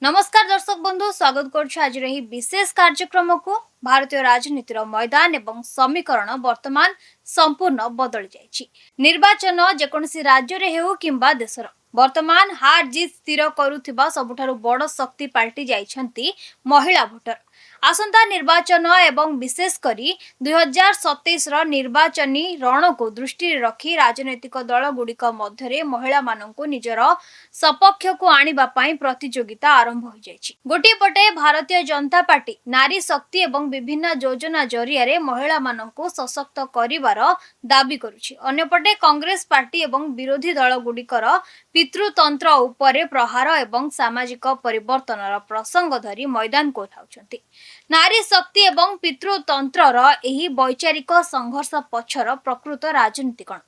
नमस्कार दर्शक बंधु स्वागत करुछु आज रही विशेष कार्यक्रम को। भारतीय राजनीतिर मैदान एवं समीकरण वर्तमान संपूर्ण बदली जाइछि। निर्वाचन जेकोसी राज्य रे हेउ किंबा देशर वर्तमान हार जीत स्थिर करुथिबा सबुठारु बड़ शक्ति पाल्टी जाइछन्ति महिला भोटर। आसंता निर्वाचन एवं विशेष करी 2027 निर्वाचनी रण को दृष्टि रखी राजनैतिक दल गुड़िक मध्य महिला मानक निजर सपक्ष को आनिबा पई प्रतियोगिता आरंभ हो जाइछि। गोटे पटे भारतीय जनता पार्टी नारी शक्ति एवं विभिन्न योजना जरिया महिला मानक सशक्त करिवार दाबी करुछि। अन्यपटे कांग्रेस पार्टी एवं विरोधी दल गुड़िकर पितृतंत्र उपरे प्रहार एवं सामाजिक परिवर्तन प्रसंग धरी मैदान को उठाउछन्ति। नारी शक्ति एवं पितृतंत्रर एही वैचारिक संघर्ष पछर प्रकृत राजनीति कण?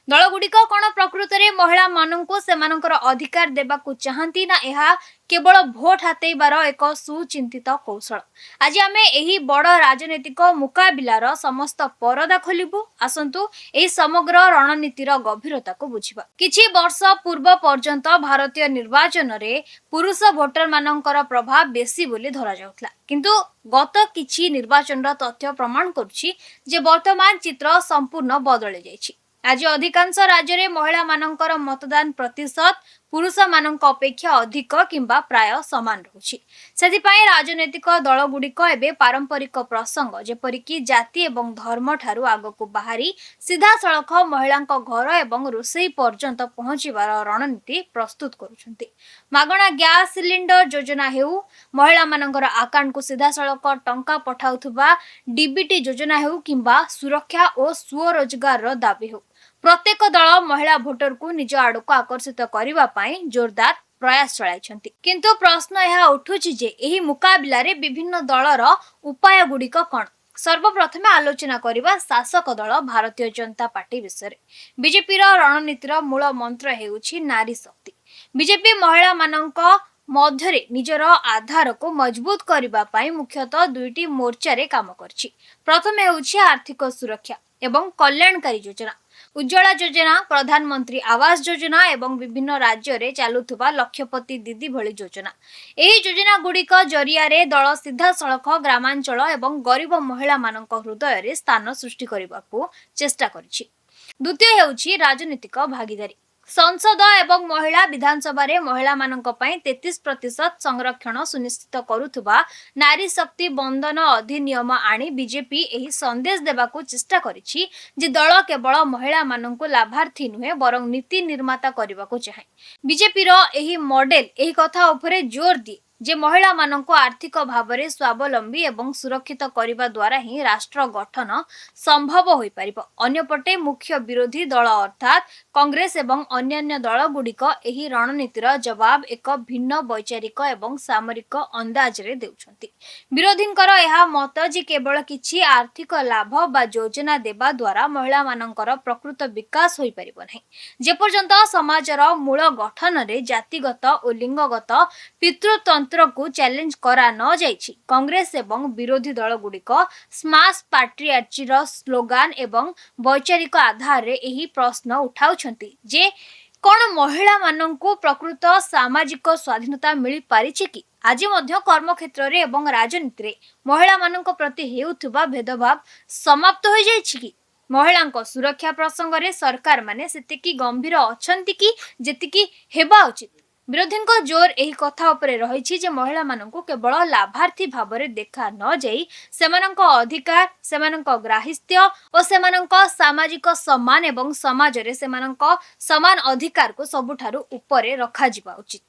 दलगुड़िक कौन प्रकृत में महिला मानक सेमानकर अधिकार देबाकू चाहती ना यह केवल भोट हातेबार एक सुचिंतित कौशल? आज आमे एही बड़ राजनीतिक मुकाबिलार समस्त परदा खोलिबु। आसंतु एही समग्र रणनीतिर गभीरता को बुझिबा। किछि वर्ष पूर्व पर्यंत भारतीय निर्वाचन रे पुरुष भोटर मानकर प्रभाव बेसी बोली धरा जाउतला, किंतु गत किछि निर्वाचन तथ्य प्रमाण करुछि जे वर्तमान चित्र संपूर्ण बदली जाइछि। आज अधिकांश राज्य में महिला मानकर मतदान प्रतिशत पुरुष मानक अपेक्षा अधिक किंबा प्राय समान रहुछि। सेथिपाई राजनैतिक दल गुड़िक एबे पारंपरिक प्रसंग जेपरिक जाति एवं धर्म ठारू आगकू बाहरी सीधा सड़क महिला घर एवं रोषेई पर्यंत पहुंचीबार रणनीति प्रस्तुत करुछन्ति। मागणा गैस सिलिंडर योजना हेउ, महिला मानकर अकाउंट को सीधा सड़क टंका पठाउथुबा डीबीटी योजना हेउ किंबा सुरक्षा और स्वरोजगार दाबी हेउ, प्रत्येक दल महिला भोटर को निज आड़ को आकर्षित करने जोरदार प्रयास चलाइछन्ति। किंतु प्रश्न यह उठुछि जे एही मुकाबिला रे विभिन्न दलर उपाय गुड़िक कौन? सर्वप्रथम आलोचना करिबा शासक दल भारतीय जनता पार्टी विषय। बीजेपी रणनीतिर मूल मंत्र हेउछि नारी शक्ति। बीजेपी महिला मानक मध्यरे निजर आधार को मजबूत करबा पई मुख्यतः दुईटी मोर्चा रे काम करछि। प्रथम हेउछि आर्थिक सुरक्षा एवं कल्याणकारी योजना। उज्ज्वला योजना, प्रधानमंत्री आवास योजना एवं विभिन्न राज्य रे चालुथुबा लक्षपति दीदी भली योजना। एही योजना गुड़िक जरिया रे दल सीधा सड़क ग्रामांचल एवं गरीब महिला मानक हृदय रे स्थान सृष्टि करबाकू चेष्टा करिछि। द्वितीय हेउछि राजनीतिक भागीदारी। संसद एवं महिला विधानसभा रे महिला मानक पई 33% संरक्षण सुनिश्चित करुथुबा नारी शक्ति बंधन अधिनियम आनी बीजेपी एही संदेश देबाकू चेष्टा करिछि जे दल केवल महिला मानक लाभार्थी नुहे बरं नीति निर्माता करबाकू चाहे। बीजेपी रो एही मॉडल एही कथा उपरे जोर दिए जे महिला मानक आर्थिक भावरे स्वावलंबी एवं सुरक्षित करबा द्वारा ही राष्ट्र गठन संभव होई परिबो। अन्यपटे मुख्य विरोधी दल अर्थात कांग्रेस एवं अन्यान्य दल गुड़िक एही रणनीतिर जवाब एक भिन्न वैचारिक एवं सामरिक अंदाज रे देउछन्ति। विरोधींकर यह मत जे केवल किछि आर्थिक लाभ बा योजना देबा द्वारा महिला मानकर प्रकृत विकास होई परिबो नाही। जे पर्यंत समाजर मूल गठन रे जातिगत और लिंगगत पितृतंत्र को चैलेंज करा न जाइछि, कांग्रेस एवं विरोधी दल गुड़िक स्माश पैट्रियार्ची स्लोगान एवं वैचारिक आधार रे एही प्रश्न उठाउछन्ति जे कोन महिला माननकु प्रकृत सामाजिक स्वाधीनता मिली पारिछि कि? आज मध्य कर्म क्षेत्र रे एवं राजनीति रे महिला माननक प्रति हेउथुबा भेदभाव समाप्त हो जाइछि कि? महिलांक सुरक्षा प्रसंग रे सरकार माने सेतिकी गंभीर अछंती कि जेतिकी हेबा उचित? विरोधी जोर एही कथा उपरे रहिछि जे महिला माननकु केवल लाभार्थी भावरे देखा न जाई सेमानंक अधिकार, सेमानंक ग्राहित्य और सेमानंक सामाजिक सम्मान एवं समाज रे सेमानंक समान अधिकार को सबुठारु उपरे रखा जिबा उचित।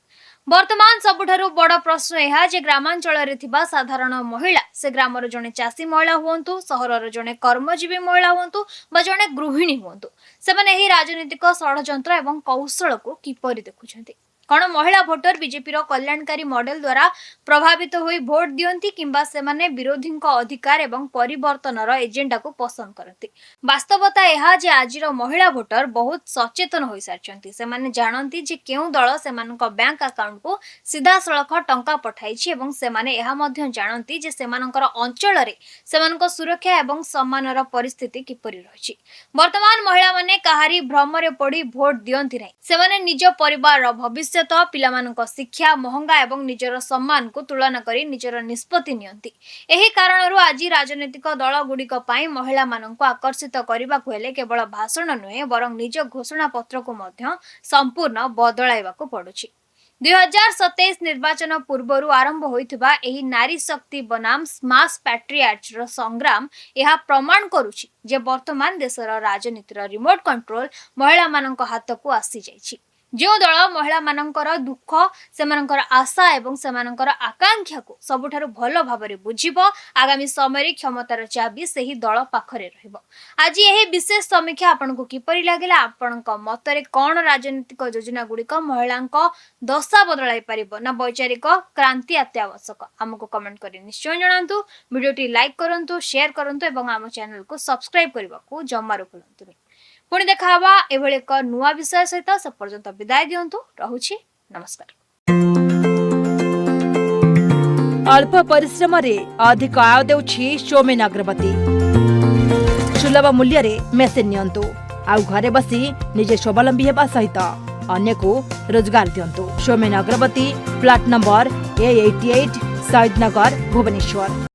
वर्तमान सबुठारु बड़ प्रश्न यह जे ग्रामांचल रे थिबा साधारण महिला, से ग्रामर जने चासी महिला हुंतु, सहरर जने कर्मजीवी महिला हुंतु बा जने गृहिणी हुंतु, सेमाने एही राजनीतिक षडयंत्र एवं कौशल को किपरि देखुछन्ति? कौन महिला भोटर बीजेपी कल्याणकारी मॉडल द्वारा प्रभावित होई भोट दियंती किंबा सेमाने विरोधी अधिकार एवं परिवर्तन एजेंडा को पसंद करती? वास्तवता यह जे आजिर महिला भोटर बहुत सचेतन हो सारी। सेमाने जानती जे केउ दल सेमानक बैंक अकाउंट को सीधा सड़क टंका पठाइछि एवं सेमाने यह मध्य जानती जे सेमानकर अंचल रे सेमानक सुरक्षा एवं सम्मानर परिस्थिति किपरि रहिछि। वर्तमान महिला माने कहारी भ्रम रे पड़ी भोट दियंती नै, सेमाने निज परिवार भविष्य भविष्यत पिलामानक शिक्षा महंगा एवं निजर सम्मान को तुलना करी निजर निष्पत्ति नियंती। एही कारणरू आज राजनीतिक दल गुड़िक पई महिला मानक आकर्षित करने को हेले केवल भाषण नुहे बरं निज घोषणा पत्र को मध्य संपूर्ण बदलाइबाकू पड़ुछि। 2027 निर्वाचन पूर्वरु आरंभ होइथिबा एही नारी शक्ति बनाम स्माश पैट्रियाट्स रो संग्राम यह प्रमाण करुछि जे वर्तमान देशर राजनीतिर रिमोट कंट्रोल महिला मानक हाथ को आसी जाइछि। जो दल महिला मानकर दुख सेमानकर आशा एवं सेमानकर आकांक्षा को सबुठारु भलो भाबरे बुझिबो आगामी समय क्षमतार चाबी सही दल पाखरे रहिबो। आज यही विशेष समीक्षा आपनको किपरि लागला आपनक मतरे कोन राजनीतिक योजना गुड़िक महिलांक दशा बदलाई पारिबो ना वैचारिक क्रांति अत्यावश्यक हमको कमेंट करी निश्चय जणांतु। वीडियोटी लाइक करंतु शेयर करंतु एवं आम चैनल को सब्सक्राइब करबाकू जमारो भूलंतुनी। पुणी देखावा एभଳି एक नुआ विषय सहित से पर्यंत विदाय दियंतु रहुछि नमस्कार। अल्प परिश्रम रे अधिक आय देउछि सौमेन अग्रवती। सुलभ मूल्य रे मेसिन नियंतु आउ घरे बसी निजे स्वावलंबी हेबा सहित अन्य को रोजगार दियंतु। सौमेन अग्रवती, फ्लैट नंबर A88, शहीद नगर, भुवनेश्वर।